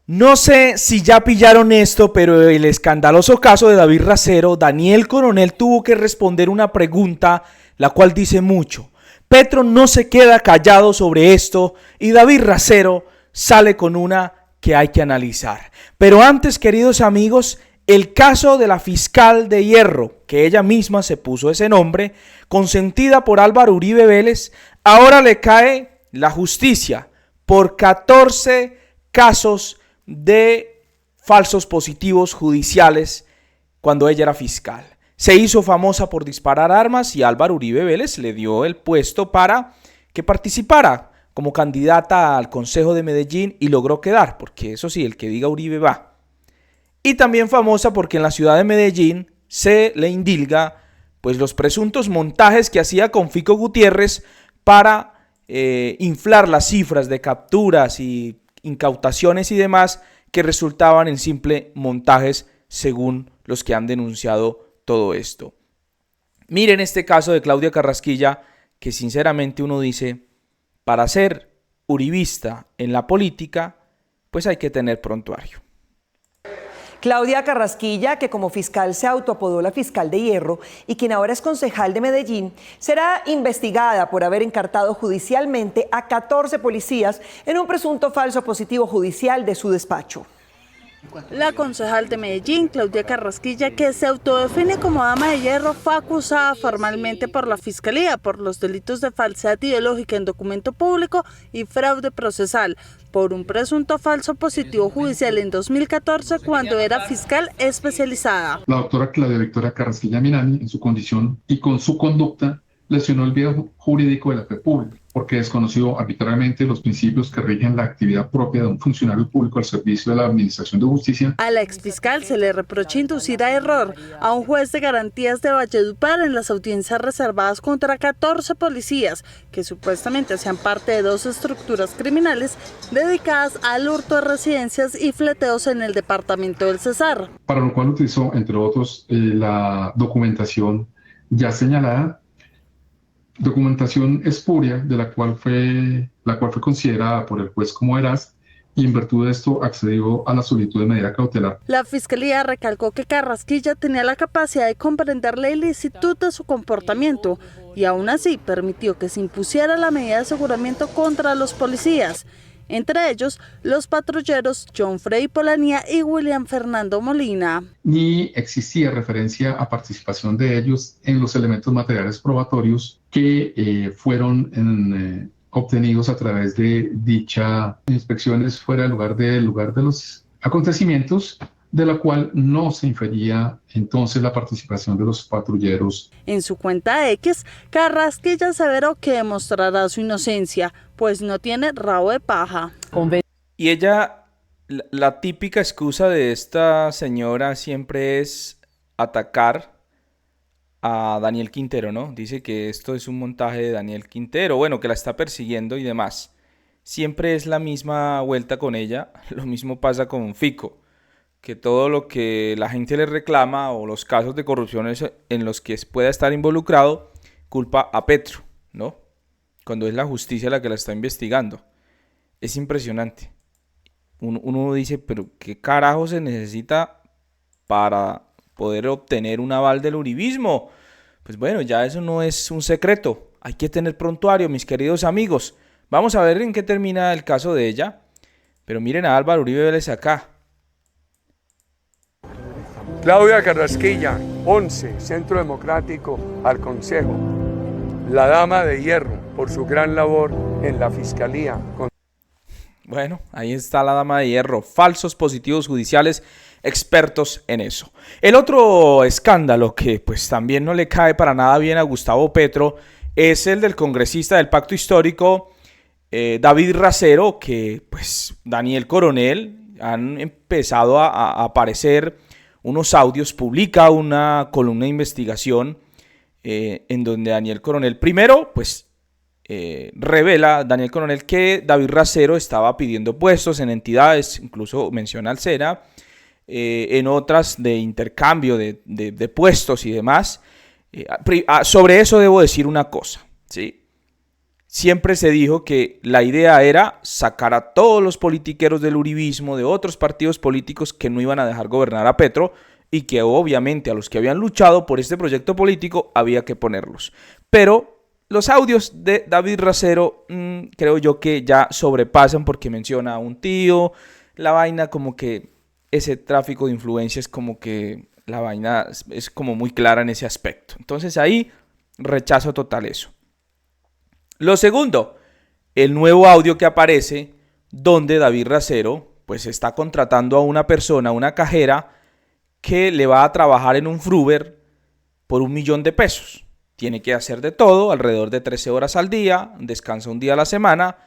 No sé si ya pillaron esto, pero el escandaloso caso de David Racero, Daniel Coronel tuvo que responder una pregunta, la cual dice mucho. Petro no se queda callado sobre esto y David Racero sale con una que hay que analizar. Pero antes, queridos amigos, el caso de la fiscal de Hierro, que ella misma se puso ese nombre, consentida por Álvaro Uribe Vélez, ahora le cae la justicia por 14 casos de falsos positivos judiciales cuando ella era fiscal. Se hizo famosa por disparar armas y Álvaro Uribe Vélez le dio el puesto para que participara como candidata al Consejo de Medellín y logró quedar, porque eso sí, el que diga Uribe va. Y también famosa porque en la ciudad de Medellín se le indilga pues los presuntos montajes que hacía con Fico Gutiérrez para inflar las cifras de capturas y incautaciones y demás que resultaban en simple montajes según los que han denunciado todo esto. Miren este caso de Claudia Carrasquilla, que sinceramente uno dice, para ser uribista en la política, pues hay que tener prontuario. Claudia Carrasquilla, que como fiscal se autoapodó la fiscal de Hierro y quien ahora es concejal de Medellín, será investigada por haber encartado judicialmente a 14 policías en un presunto falso positivo judicial de su despacho. La concejal de Medellín, Claudia Carrasquilla, que se autodefine como dama de hierro, fue acusada formalmente por la Fiscalía por los delitos de falsedad ideológica en documento público y fraude procesal, por un presunto falso positivo judicial en 2014 cuando era fiscal especializada. La doctora Claudia Victoria Carrasquilla Minani, en su condición y con su conducta, lesionó el bien jurídico de la fe pública, porque desconoció arbitrariamente los principios que rigen la actividad propia de un funcionario público al servicio de la Administración de Justicia. A la exfiscal se le reprocha inducir a error a un juez de garantías de Valledupar en las audiencias reservadas contra 14 policías que supuestamente hacían parte de 2 estructuras criminales dedicadas al hurto de residencias y fleteos en el departamento del Cesar. Para lo cual utilizó, entre otros, la documentación ya señalada, documentación espuria de la cual fue considerada por el juez como veraz, y en virtud de esto accedió a la solicitud de medida cautelar. La Fiscalía recalcó que Carrasquilla tenía la capacidad de comprender la ilicitud de su comportamiento y aún así permitió que se impusiera la medida de aseguramiento contra los policías, entre ellos los patrulleros John Freddy Polanía y William Fernando Molina. Ni existía referencia a participación de ellos en los elementos materiales probatorios que fueron obtenidos a través de dichas inspecciones fuera del lugar de los acontecimientos, de la cual no se infería entonces la participación de los patrulleros. En su cuenta X, Carrasquilla aseveró que demostrará su inocencia, pues no tiene rabo de paja. Y ella, la típica excusa de esta señora siempre es atacar a Daniel Quintero, ¿no? Dice que esto es un montaje de Daniel Quintero, bueno, que la está persiguiendo y demás. Siempre es la misma vuelta con ella, lo mismo pasa con Fico, que todo lo que la gente le reclama o los casos de corrupción en los que pueda estar involucrado, culpa a Petro, ¿no? Cuando es la justicia la que la está investigando. Es impresionante. Uno dice, pero ¿qué carajo se necesita para poder obtener un aval del uribismo? Pues bueno, ya eso no es un secreto. Hay que tener prontuario, mis queridos amigos. Vamos a ver en qué termina el caso de ella. Pero miren a Álvaro Uribe Vélez acá. Claudia Carrasquilla, 11, Centro Democrático al Consejo. La dama de hierro por su gran labor en la Fiscalía. Bueno, ahí está la dama de hierro. Falsos positivos judiciales, expertos en eso. El otro escándalo que pues también no le cae para nada bien a Gustavo Petro es el del congresista del Pacto Histórico, David Racero, que pues Daniel Coronel han empezado a aparecer unos audios, publica una columna de investigación en donde Daniel Coronel primero pues revela Daniel Coronel que David Racero estaba pidiendo puestos en entidades, incluso menciona al SENA, en otras de intercambio de puestos y demás. Sobre eso debo decir una cosa, ¿sí? siempre se dijo que la idea era sacar a todos los politiqueros del uribismo, de otros partidos políticos que no iban a dejar gobernar a Petro, y que obviamente a los que habían luchado por este proyecto político había que ponerlos. Pero los audios de David Racero creo yo que ya sobrepasan, porque menciona a un tío, la vaina como que ese tráfico de influencias, como que la vaina es como muy clara en ese aspecto. Entonces ahí rechazo total eso. Lo segundo, el nuevo audio que aparece donde David Racero pues está contratando a una persona, una cajera, que le va a trabajar en un Fruver por $1.000.000. Tiene que hacer de todo, alrededor de 13 horas al día, descansa un día a la semana.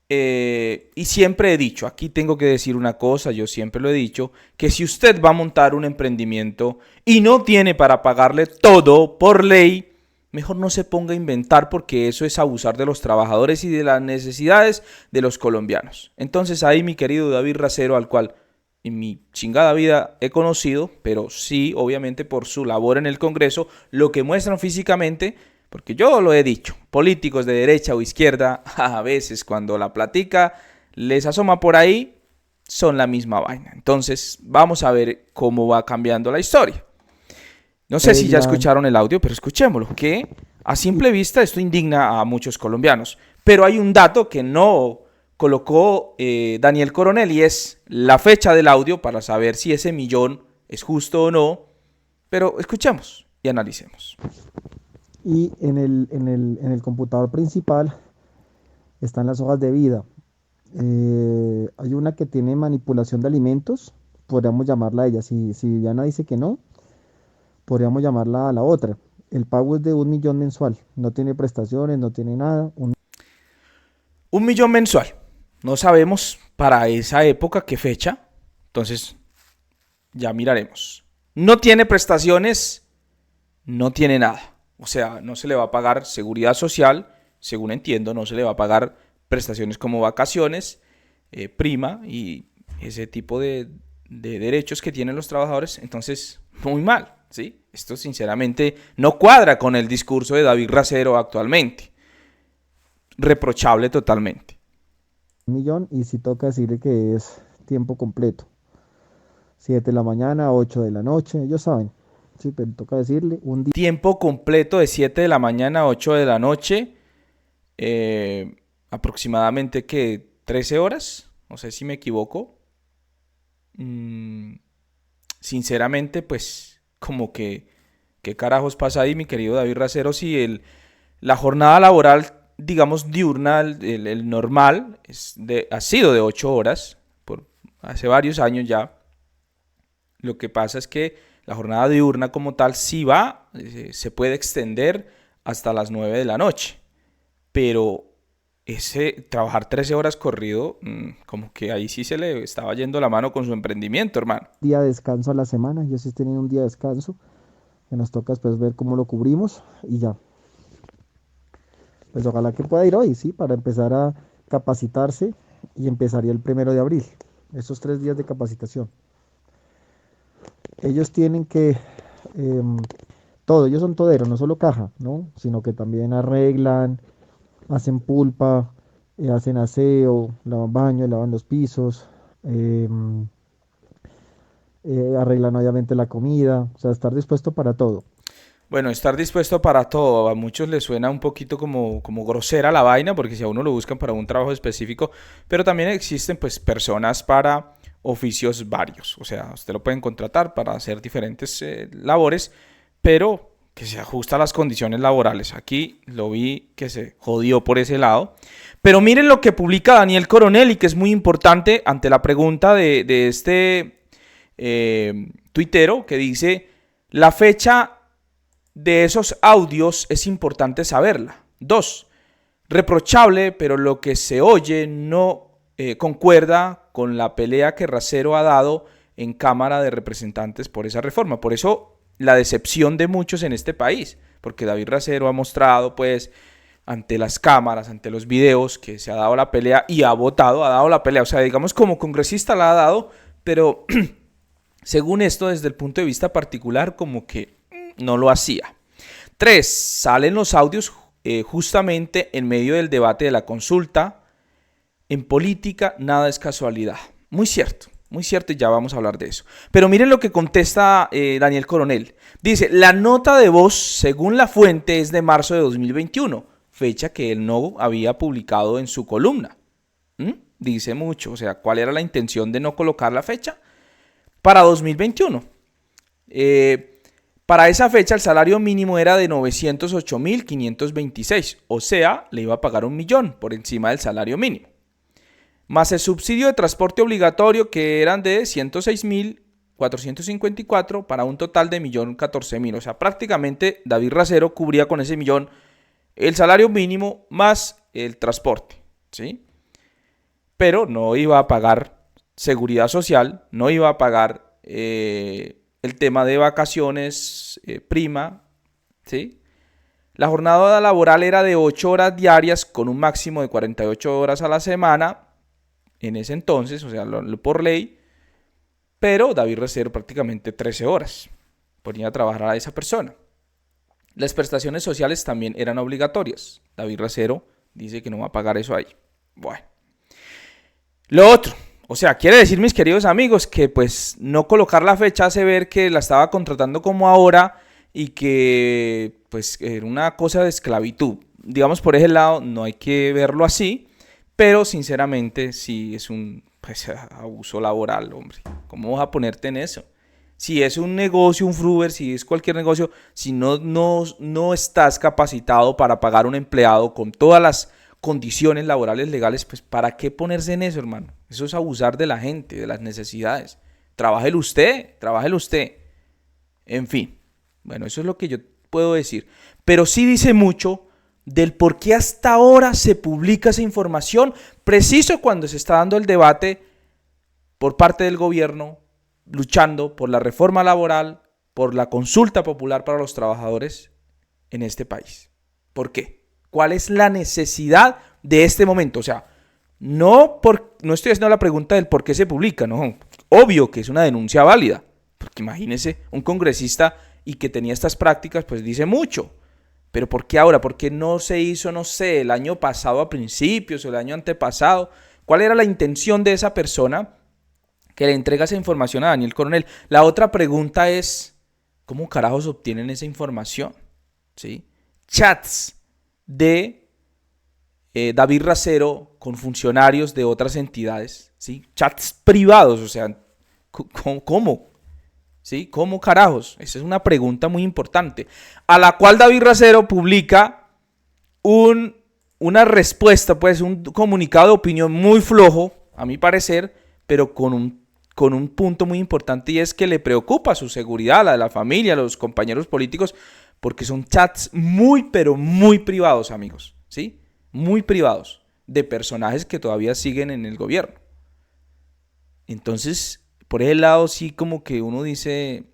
Y siempre he dicho, aquí tengo que decir una cosa, yo siempre lo he dicho, que si usted va a montar un emprendimiento y no tiene para pagarle todo por ley, mejor no se ponga a inventar, porque eso es abusar de los trabajadores y de las necesidades de los colombianos. Entonces ahí mi querido David Racero, al cual en mi chingada vida he conocido, pero sí, obviamente por su labor en el Congreso, lo que muestran físicamente, porque yo lo he dicho, políticos de derecha o izquierda, a veces cuando la platica les asoma por ahí, son la misma vaina. Entonces vamos a ver cómo va cambiando la historia. No sé si ya escucharon el audio, pero escuchémoslo, que a simple vista esto indigna a muchos colombianos. Pero hay un dato que no colocó Daniel Coronel, y es la fecha del audio para saber si ese millón es justo o no. Pero escuchemos y analicemos. Y en el computador principal están las hojas de vida. Hay una que tiene manipulación de alimentos, podríamos llamarla a ella. Si Diana dice que no, podríamos llamarla a la otra. El pago es de 1 millón mensual, no tiene prestaciones, no tiene nada. 1 millón mensual. No sabemos para esa época qué fecha, entonces ya miraremos. No tiene prestaciones, no tiene nada. O sea, no se le va a pagar seguridad social, según entiendo, no se le va a pagar prestaciones como vacaciones, prima y ese tipo de derechos que tienen los trabajadores. Entonces, muy mal, ¿sí? Esto sinceramente no cuadra con el discurso de David Racero actualmente. Reprochable totalmente. 1 millón, y si toca decirle que es tiempo completo. 7 de la mañana, 8 de la noche, ellos saben. Sí, pero toca decirle un día. Tiempo completo de 7 de la mañana a 8 de la noche. Aproximadamente que 13 horas. No sé si me equivoco. Sinceramente, pues, como que, ¿qué carajos pasa ahí, mi querido David Racero? Si la jornada laboral, digamos, diurna, el normal, ha sido de 8 horas, por hace varios años ya. Lo que pasa es que la jornada diurna como tal sí se puede extender hasta las 9 de la noche. Pero trabajar 13 horas corrido, como que ahí sí se le estaba yendo la mano con su emprendimiento, hermano. Día de descanso a la semana, ellos sí tienen un día de descanso, que nos toca después ver cómo lo cubrimos y ya. Pues ojalá que pueda ir hoy, sí, para empezar a capacitarse, y empezaría el 1 de abril, esos 3 días de capacitación. Ellos tienen que, ellos son toderos, no solo caja, ¿no? Sino que también arreglan, hacen pulpa, hacen aseo, lavan baños, lavan los pisos, arreglan obviamente la comida, o sea, estar dispuesto para todo. Bueno, estar dispuesto para todo, a muchos les suena un poquito como grosera la vaina, porque si a uno lo buscan para un trabajo específico, pero también existen pues personas para oficios varios, o sea, usted lo pueden contratar para hacer diferentes labores, pero que se ajusta a las condiciones laborales. Aquí lo vi que se jodió por ese lado, pero miren lo que publica Daniel Coronel, y que es muy importante ante la pregunta de este tuitero, que dice: la fecha de esos audios es importante saberla. 2. Reprochable, pero lo que se oye no concuerda con la pelea que Racero ha dado en Cámara de Representantes por esa reforma. Por eso la decepción de muchos en este país, porque David Racero ha mostrado pues ante las cámaras, ante los videos, que se ha dado la pelea y ha dado la pelea. O sea, digamos, como congresista la ha dado, pero según esto, desde el punto de vista particular, como que no lo hacía. 3. Salen los audios justamente en medio del debate de la consulta. En política nada es casualidad. Muy cierto y ya vamos a hablar de eso. Pero miren lo que contesta Daniel Coronel. Dice, la nota de voz, según la fuente, es de marzo de 2021, fecha que él no había publicado en su columna. Dice mucho, o sea, ¿cuál era la intención de no colocar la fecha? Para 2021. Para esa fecha el salario mínimo era de 908.526, o sea, le iba a pagar 1.000.000 por encima del salario mínimo. Más el subsidio de transporte obligatorio que eran de 106.454 para un total de 1.014.000. O sea, prácticamente David Racero cubría con ese 1.000.000 el salario mínimo más el transporte, ¿sí? Pero no iba a pagar seguridad social, no iba a pagar el tema de vacaciones, prima, ¿sí? La jornada laboral era de 8 horas diarias con un máximo de 48 horas a la semana. En ese entonces, o sea, por ley, pero David Racero prácticamente 13 horas ponía a trabajar a esa persona. Las prestaciones sociales también eran obligatorias. David Racero dice que no va a pagar eso ahí. Bueno. Lo otro, o sea, quiere decir, mis queridos amigos, que pues no colocar la fecha hace ver que la estaba contratando como ahora y que pues era una cosa de esclavitud. Digamos, por ese lado no hay que verlo así. Pero sinceramente sí es un abuso laboral, hombre. ¿Cómo vas a ponerte en eso? Si es un negocio, un fruver, si es cualquier negocio, si no estás capacitado para pagar a un empleado con todas las condiciones laborales legales, pues ¿para qué ponerse en eso, hermano? Eso es abusar de la gente, de las necesidades. Trabájelo usted. En fin, bueno, eso es lo que yo puedo decir. Pero sí dice mucho del por qué hasta ahora se publica esa información, preciso cuando se está dando el debate por parte del gobierno, luchando por la reforma laboral, por la consulta popular para los trabajadores en este país. ¿Por qué? ¿Cuál es la necesidad de este momento? O sea, no estoy haciendo la pregunta del por qué se publica, no, obvio que es una denuncia válida, porque imagínese un congresista y que tenía estas prácticas, pues dice mucho. Pero ¿por qué ahora? ¿Por qué no se hizo, no sé, el año pasado a principios o el año antepasado? ¿Cuál era la intención de esa persona que le entrega esa información a Daniel Coronel? La otra pregunta es, ¿cómo carajos obtienen esa información? ¿Sí? Chats de David Racero con funcionarios de otras entidades, ¿sí? Chats privados, o sea, ¿cómo? ¿Sí? ¿Cómo carajos? Esa es una pregunta muy importante, a la cual David Racero publica una respuesta, pues un comunicado de opinión muy flojo, a mi parecer, pero con un punto muy importante, y es que le preocupa su seguridad, la de la familia, a los compañeros políticos, porque son chats muy, pero muy privados, amigos, ¿sí? Muy privados, de personajes que todavía siguen en el gobierno. Entonces, por ese lado sí como que uno dice,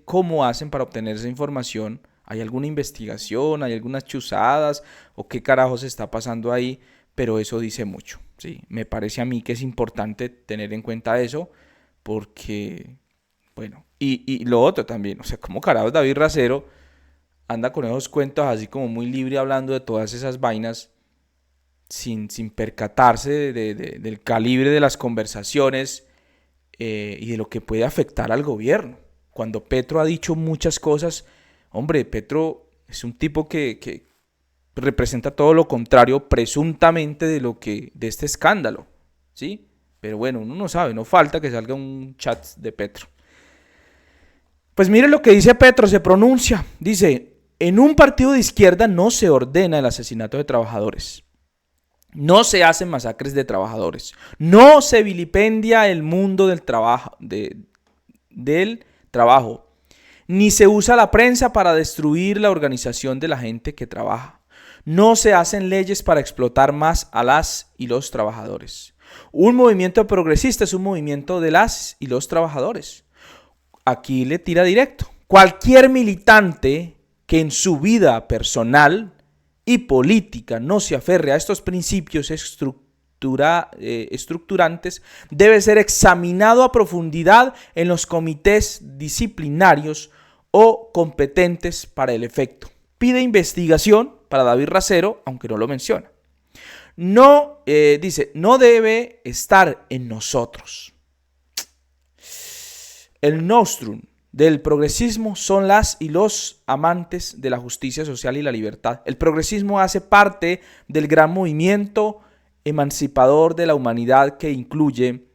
¿cómo hacen para obtener esa información? ¿Hay alguna investigación? ¿Hay algunas chuzadas? ¿O qué carajos está pasando ahí? Pero eso dice mucho, ¿sí? Me parece a mí que es importante tener en cuenta eso porque, bueno, y lo otro también, o sea, ¿cómo carajos David Racero anda con esos cuentos así como muy libre hablando de todas esas vainas sin percatarse del calibre de las conversaciones y de lo que puede afectar al gobierno? Cuando Petro ha dicho muchas cosas, hombre, Petro es un tipo que representa todo lo contrario presuntamente de este escándalo, ¿sí? Pero bueno, uno no sabe, no falta que salga un chat de Petro. Pues mire lo que dice Petro, se pronuncia, dice, en un partido de izquierda no se ordena el asesinato de trabajadores. No se hacen masacres de trabajadores. No se vilipendia el mundo del trabajo, ni se usa la prensa para destruir la organización de la gente que trabaja. No se hacen leyes para explotar más a las y los trabajadores. Un movimiento progresista es un movimiento de las y los trabajadores. Aquí le tira directo. Cualquier militante que en su vida personal y política no se aferre a estos principios estructurantes debe ser examinado a profundidad en los comités disciplinarios o competentes para el efecto. Pide investigación para David Racero, aunque no lo menciona. No, dice, no debe estar en nosotros. El nostrum del progresismo son las y los amantes de la justicia social y la libertad. El progresismo hace parte del gran movimiento emancipador de la humanidad que incluye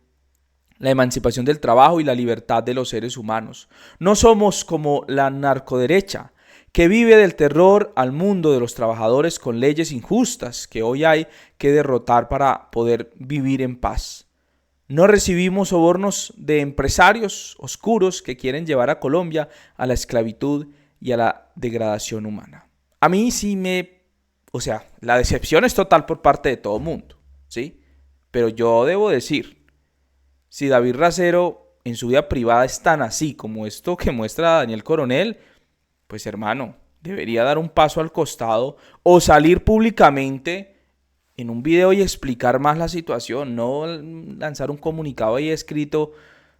la emancipación del trabajo y la libertad de los seres humanos. No somos como la narcoderecha, que vive del terror al mundo de los trabajadores con leyes injustas que hoy hay que derrotar para poder vivir en paz. No recibimos sobornos de empresarios oscuros que quieren llevar a Colombia a la esclavitud y a la degradación humana. A mí sí la decepción es total por parte de todo el mundo, ¿sí? Pero yo debo decir, si David Racero en su vida privada es tan así como esto que muestra Daniel Coronel, pues hermano, debería dar un paso al costado o salir públicamente en un video y explicar más la situación, no lanzar un comunicado ahí escrito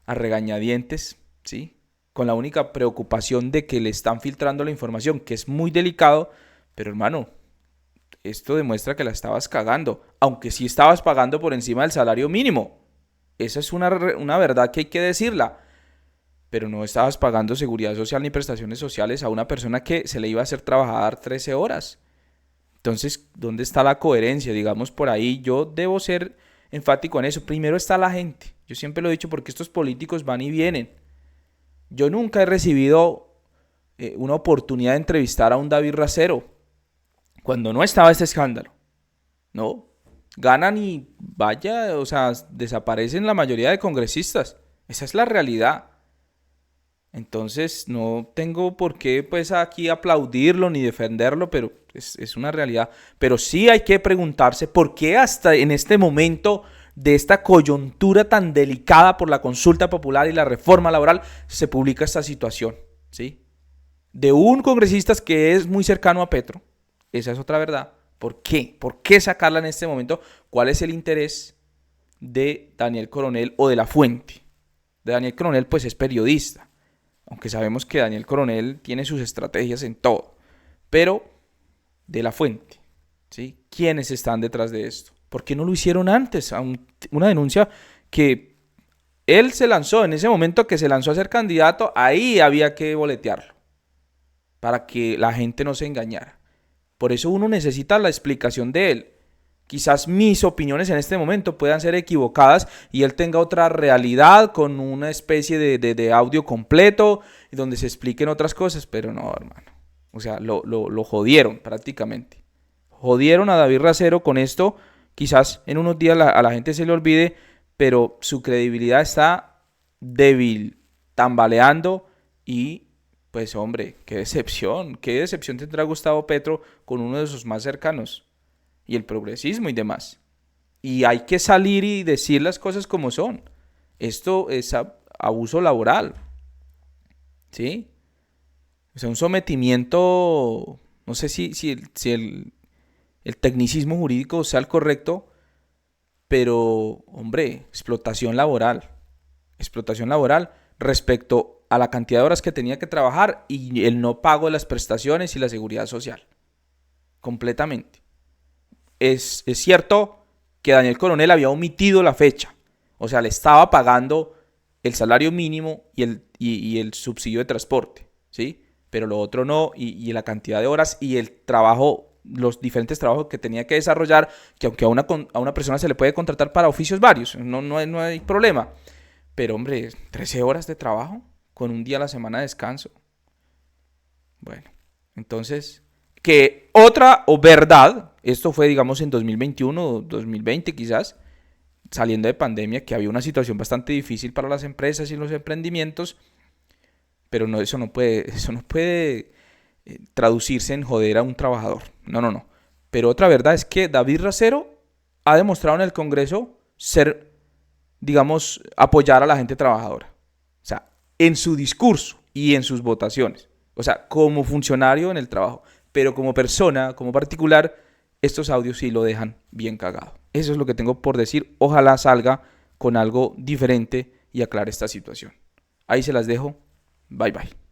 a regañadientes, ¿sí? Con la única preocupación de que le están filtrando la información, que es muy delicado, pero hermano, esto demuestra que la estabas cagando, aunque sí estabas pagando por encima del salario mínimo. Esa es una verdad que hay que decirla. Pero no estabas pagando seguridad social ni prestaciones sociales a una persona que se le iba a hacer trabajar 13 horas. Entonces, ¿dónde está la coherencia? Digamos por ahí, yo debo ser enfático en eso. Primero está la gente. Yo siempre lo he dicho porque estos políticos van y vienen. Yo nunca he recibido una oportunidad de entrevistar a un David Racero cuando no estaba este escándalo. No, ganan y vaya, desaparecen la mayoría de congresistas. Esa es la realidad. Entonces no tengo por qué pues aquí aplaudirlo ni defenderlo, pero es una realidad. Pero sí hay que preguntarse por qué hasta en este momento de esta coyuntura tan delicada por la consulta popular y la reforma laboral se publica esta situación, ¿sí? De un congresista que es muy cercano a Petro. Esa es otra verdad. ¿Por qué? ¿Por qué sacarla en este momento? ¿Cuál es el interés de Daniel Coronel o de La Fuente? De Daniel Coronel pues es periodista. Aunque sabemos que Daniel Coronel tiene sus estrategias en todo. Pero de La Fuente, ¿sí? ¿Quiénes están detrás de esto? ¿Por qué no lo hicieron antes? Una denuncia que él se lanzó, en ese momento que se lanzó a ser candidato, ahí había que boletearlo. Para que la gente no se engañara. Por eso uno necesita la explicación de él. Quizás mis opiniones en este momento puedan ser equivocadas y él tenga otra realidad con una especie de audio completo donde se expliquen otras cosas, pero no, hermano. O sea, lo jodieron prácticamente. Jodieron a David Racero con esto. Quizás en unos días a la gente se le olvide, pero su credibilidad está débil, tambaleando y pues hombre, qué decepción tendrá Gustavo Petro con uno de sus más cercanos. Y el progresismo y demás. Y hay que salir y decir las cosas como son. Esto es abuso laboral. ¿Sí? O sea, un sometimiento, no sé si el tecnicismo jurídico sea el correcto, pero, hombre, explotación laboral. Explotación laboral respecto a la cantidad de horas que tenía que trabajar y el no pago de las prestaciones y la seguridad social. Completamente. Es cierto que Daniel Coronel había omitido la fecha, o sea, le estaba pagando el salario mínimo y el subsidio de transporte, ¿sí? Pero lo otro no, y la cantidad de horas y el trabajo, los diferentes trabajos que tenía que desarrollar, que aunque a una persona se le puede contratar para oficios varios, no hay problema, pero hombre, 13 horas de trabajo con un día a la semana de descanso. Bueno, entonces, que otra o verdad, esto fue digamos en 2021 o 2020 quizás, saliendo de pandemia, que había una situación bastante difícil para las empresas y los emprendimientos, pero no, eso no puede traducirse en joder a un trabajador. No. Pero otra verdad es que David Racero ha demostrado en el Congreso ser, digamos, apoyar a la gente trabajadora. O sea, en su discurso y en sus votaciones. O sea, como funcionario en el trabajo. Pero como persona, como particular, estos audios sí lo dejan bien cagado. Eso es lo que tengo por decir. Ojalá salga con algo diferente y aclare esta situación. Ahí se las dejo. Bye bye.